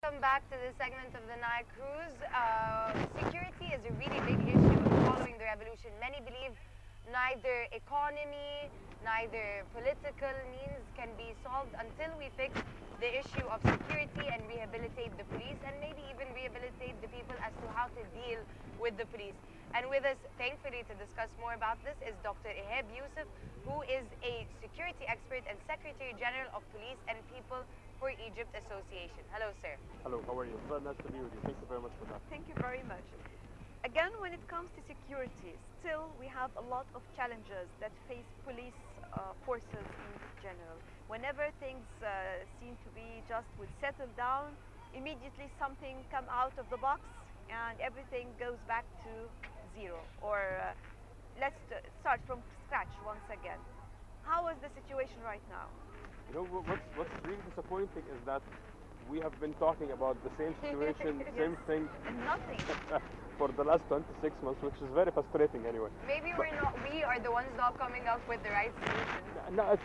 Welcome back to this segment of the Nile Cruise. Security is a really big issue following the revolution. Many believe neither economy, neither political means can be solved until we fix the issue of security and rehabilitate the police, and maybe even rehabilitate the people as to how to deal with the police. And with us, thankfully, to discuss more about this is Dr. Ihab Yousif, who is a security expert and Secretary General of Police and People for Egypt Association. Hello, sir. Hello, how are you? Very nice to be with you. Thank you very much for that. Thank you very much. Again, when it comes to security, still we have a lot of challenges that face police forces in general. Whenever things seem to be just will settle down, immediately something come out of the box and everything goes back to zero. Or let's start from scratch once again. How is the situation right now? You know, what's really disappointing is that we have been talking about the same situation, same thing And nothing. for the last 26 months, which is very frustrating anyway. Maybe we are the ones not coming up with the right solution. No,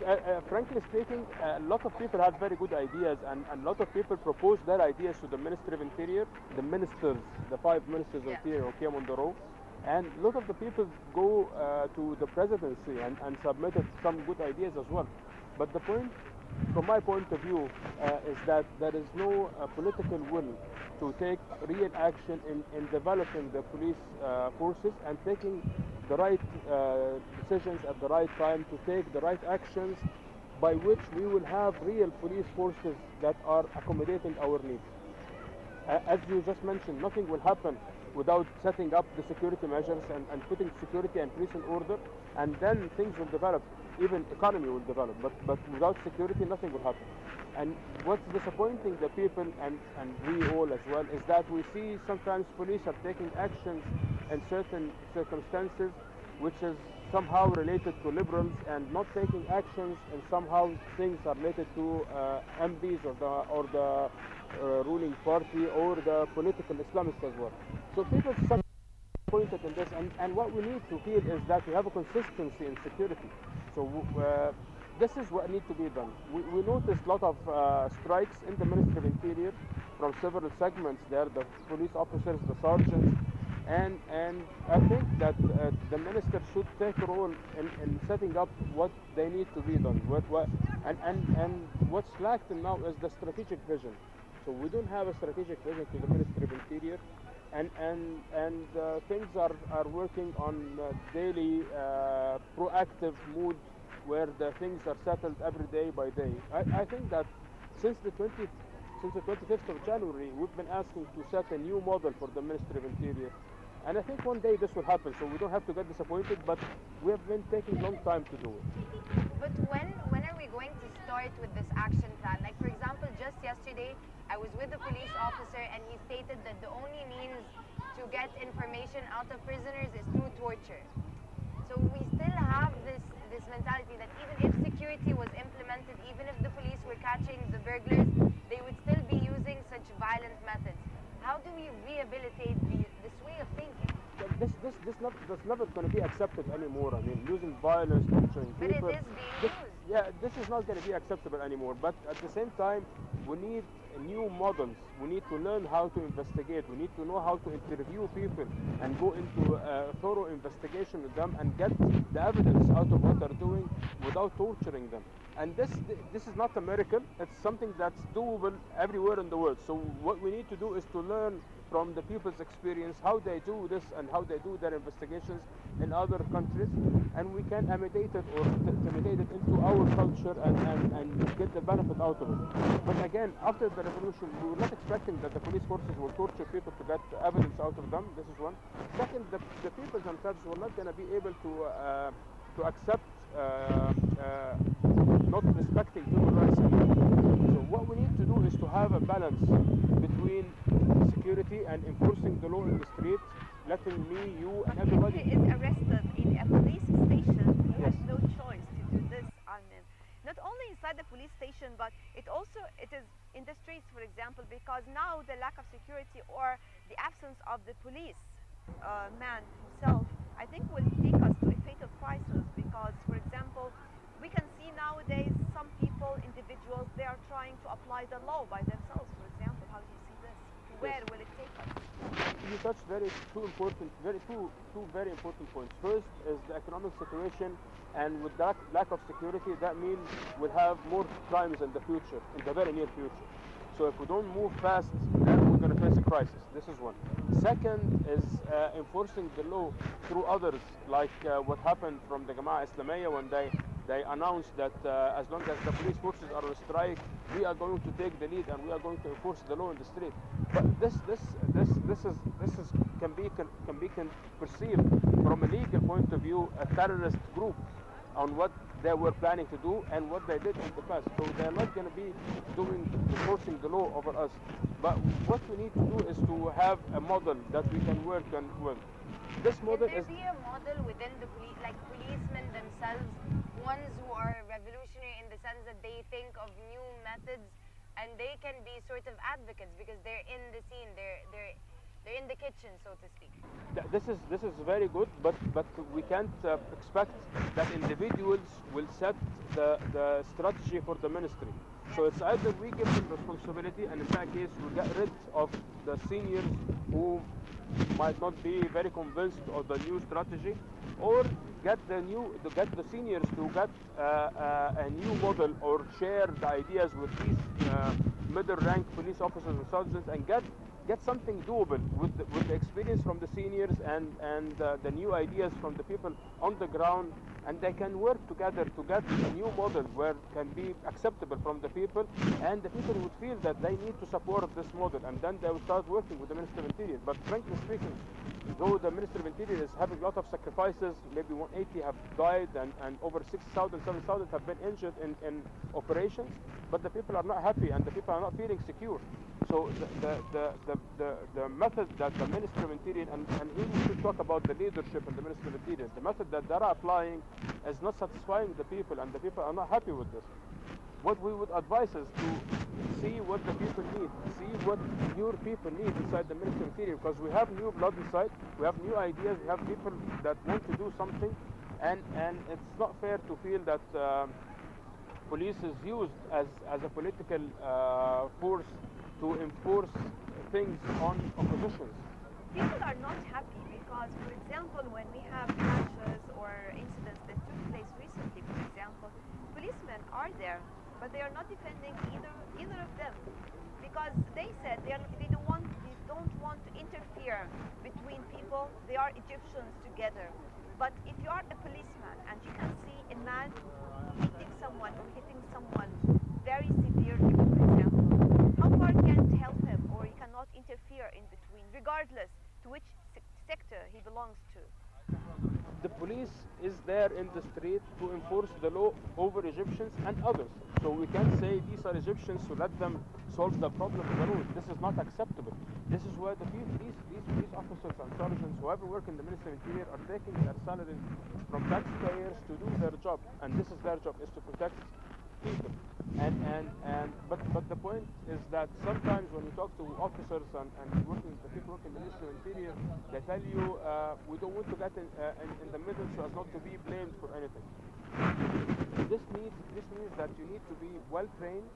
frankly speaking, a lot of people have very good ideas, and a lot of people propose their ideas to the Ministry of Interior, the ministers, the 5 ministers of Interior who came on the roll, and a lot of the people go to the presidency and submitted some good ideas as well. But the point, from my point of view, is that there is no political will to take real action in developing the police forces and taking the right decisions at the right time, to take the right actions by which we will have real police forces that are accommodating our needs. As you just mentioned, nothing will happen without setting up the security measures and putting security and police in order, and then things will develop. Even economy will develop, but without security, nothing will happen. And what's disappointing the people and we all as well is that we see sometimes police are taking actions in certain circumstances which is somehow related to liberals, and not taking actions and somehow things are related to MPs or the ruling party or the political Islamists as well. So people are disappointed in this, and what we need to feel is that we have a consistency in security. So this is what needs to be done. We noticed a lot of strikes in the Ministry of Interior from several segments there, the police officers, the sergeants, and I think that the minister should take a role in setting up what they need to be done. And what's lacked now is the strategic vision. So we don't have a strategic vision to the Ministry of Interior, and things are working on daily proactive mood where the things are settled every day by day. I think that since the 25th of January, we've been asking to set a new model for the Ministry of Interior. And I think one day this will happen, so we don't have to get disappointed, but we have been taking a long time to do it. But when are we going to start with this action plan? Like, for example, just yesterday, I was with a police officer and he stated that the only means to get information out of prisoners is through torture. So we still have this mentality that even if security was implemented, even if the police were catching the burglars, they would still be using such violent methods. How do we rehabilitate this way of thinking? That's never going to be accepted anymore. I mean, using violence, torturing people. But it is being used. Yeah, this is not going to be acceptable anymore. But at the same time, we need new models. We need to learn how to investigate. We need to know how to interview people and go into a thorough investigation with them and get the evidence out of what they're doing without torturing them. And this is not a miracle. It's something that's doable everywhere in the world. So what we need to do is to learn from the people's experience how they do this and how they do their investigations in other countries, and we can imitate it or imitate it into our culture and get the benefit out of it. But again, after the revolution, we were not expecting that the police forces will torture people to get evidence out of them. This is one. Second, the people themselves were not going to be able to accept not respecting human rights anymore. So what we need to do is to have a balance between security and enforcing the law in the street, letting me, you, and everybody. If he is arrested in a police station, he has no choice to do this. I mean, not only inside the police station, but it is in the streets, for example, because now the lack of security or the absence of the police man himself, I think will take us to a fatal crisis. Because, for example, we can see nowadays some people, individuals, they are trying to apply the law by themselves. For example, how do you see touched two very important points. First is the economic situation, and with that lack of security, that means we'll have more crimes in the future, in the very near future. So if we don't move fast, then we're going to face a crisis. This is one. Second is enforcing the law through others, like what happened from the Jama'ah Islamiyya when they announced that as long as the police forces are on strike, we are going to take the lead and we are going to enforce the law in the street. But this can be perceived from a legal point of view a terrorist group on what they were planning to do and what they did in the past. So they're not going to be enforcing the law over us. But what we need to do is to have a model that we can work on with. This model Can there be a model within the like policemen themselves, ones who are revolutionary in the sense that they think of new methods and they can be sort of advocates because they're in the scene, they're in the kitchen, so to speak. This is very good, but we can't expect that individuals will set the strategy for the ministry. So it's either we give them responsibility, and in that case we get rid of the seniors who might not be very convinced of the new strategy, or get the seniors to get a new model or share the ideas with these middle rank police officers and sergeants and get something doable with the experience from the seniors and the new ideas from the people on the ground, and they can work together to get a new model where it can be acceptable from the people, and the people would feel that they need to support this model, and then they will start working with the Ministry of Interior. But frankly speaking, though the Ministry of Interior is having a lot of sacrifices, maybe 180 have died and over 6,000, 7,000 have been injured in operations, but the people are not happy and the people are not feeling secure. So the method that the Ministry of Interior, and here we should talk about the leadership in the Ministry of Interior, the method that they're applying is not satisfying the people, and the people are not happy with this. What we would advise is to see what the people need, see what your people need inside the Ministry of Interior, because we have new blood inside, we have new ideas, we have people that want to do something, and it's not fair to feel that police is used as a political force to enforce things on oppositions. People are not happy because, for example, when we have crashes or incidents that took place recently, for example, policemen are there, but they are not defending either of them because they said they don't want to interfere between people. They are Egyptians together. But if you are a policeman and you can see a man beating someone or hitting someone very severely, for example, how far can it help him, or you cannot interfere in between, regardless to which sector he belongs to? The police is there in the street to enforce the law over Egyptians and others. So we can't say these are Egyptians, so let them solve the problem on their own. This is not acceptable. This is where these officers and sergeants, whoever work in the Ministry of Interior, are taking their salaries from taxpayers to do their job, and this is their job, is to protect people. But the point is that sometimes when you talk to officers and the people working in the Ministry of Interior, they tell you we don't want to get in the middle so as not to be blamed for anything. This means that you need to be well trained.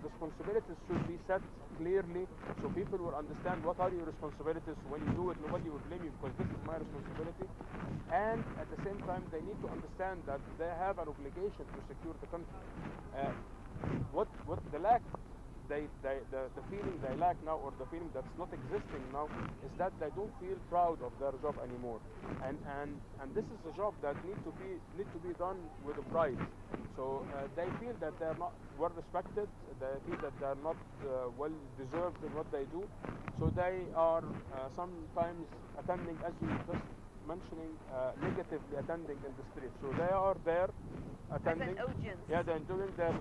Responsibilities should be set clearly so people will understand what are your responsibilities. When you do it, nobody will blame you because this is my responsibility. And at the same time, they need to understand that they have an obligation to secure the country. What the lack, the feeling they lack now, or the feeling that's not existing now, is that they don't feel proud of their job anymore. And this is a job that need to be done with pride. So they feel that they're not well respected. They feel that they're not well deserved in what they do. So they are sometimes attending, as you just mentioning, negatively attending in the street. So they are there attending. As an audience. Yeah, they're doing their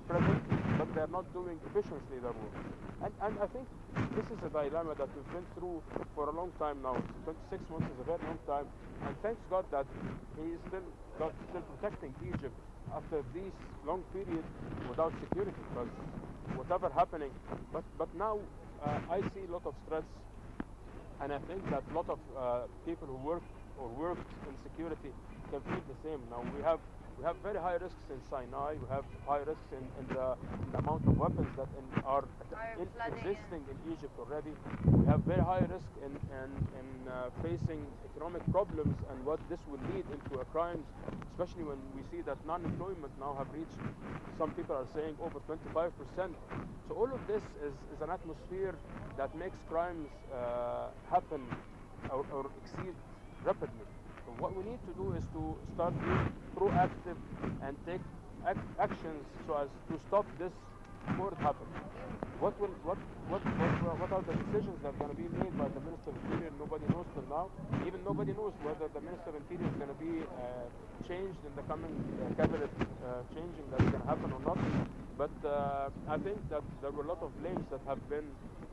present, but they're not doing efficiently their work. And I think this is a dilemma that we've been through for a long time now. 26 months is a very long time, and thanks God that He is still protecting Egypt after this long period without security, because whatever happening. But now I see a lot of stress. And I think that a lot of people who work or worked in security can feel the same. Now we have We have very high risks in Sinai. We have high risks in the amount of weapons that are existing in Egypt already. We have very high risk in facing economic problems and what this will lead into crimes, especially when we see that non-employment now have reached, some people are saying, over 25%. So all of this is an atmosphere that makes crimes happen or exceed rapidly. So what we need to do is to start being proactive and take actions so as to stop this before it happens. What are the decisions that are going to be made by the Minister of Interior? Nobody knows till now. Even nobody knows whether the Minister of Interior is going to be changed in the coming cabinet changing that's going to happen or not. But I think that there were a lot of blames that have been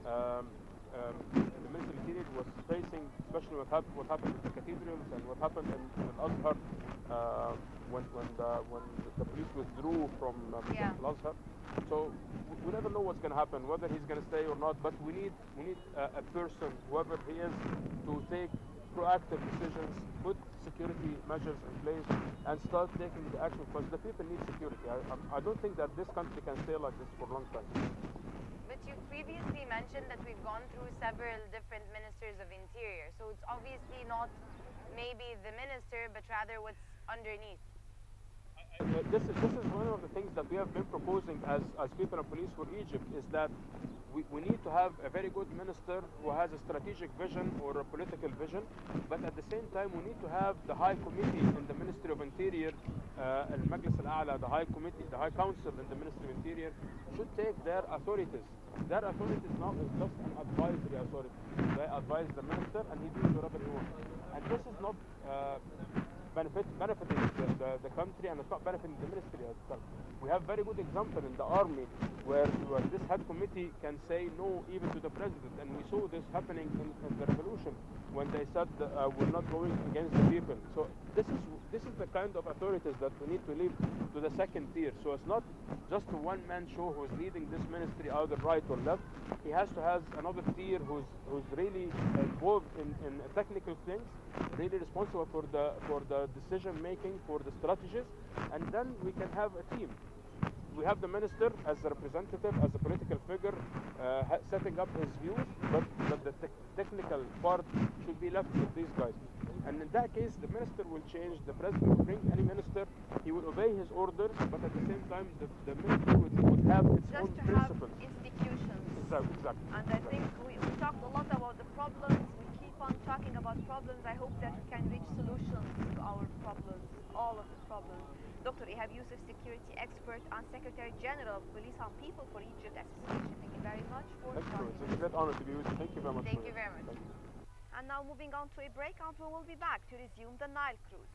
the Minister of Interior was facing, especially what happened with the cathedrals and what happened in Al-Azhar when the police withdrew from Al-Azhar. So we never know what's going to happen, whether he's going to stay or not. But we need a person, whoever he is, to take proactive decisions, put security measures in place, and start taking the action because the people need security. I don't think that this country can stay like this for a long time. But you previously mentioned that we've gone through several different ministers of interior, so it's obviously not maybe the minister, but rather what's underneath. This is one of the things that we have been proposing as people of police for Egypt, is that we need to have a very good minister who has a strategic vision or a political vision, but at the same time we need to have the High Committee in the Ministry of Interior, Al-Majlis Al-A'la, the High Committee, the High Council in the Ministry of Interior should take their authorities. Their authorities now is just an advisory authority. They advise the minister and he does whatever he wants. And this is not benefiting the country, and it's not benefiting the ministry itself. We have very good example in the army where this head committee can say no even to the president, and we saw this happening in the revolution when they said we're not going against the people. So this is the kind of authorities that we need to leave to the second tier. So it's not just a one-man show who's leading this ministry either right or left. He has to have another tier who's really involved in technical things, really responsible for the decision making, for the strategies, and then we can have a team. We have the minister as a representative, as a political figure, setting up his views, but the technical part should be left with these guys. And in that case, the minister will change, the president will bring any minister, he will obey his orders, but at the same time, the minister would have its just own to principles. have institutions. Exactly. And I think we talked a lot about the problems. We keep on talking about problems. I hope that we can reach solutions to our problems, all of the problems. Dr. Ihab Yousif, security expert and Secretary General of Police and People for Egypt Association. Thank you very much for joining us. It's a great honor to be with you. Thank you very much. Thank you very much. And now moving on to a break, and we will be back to resume the Nile cruise.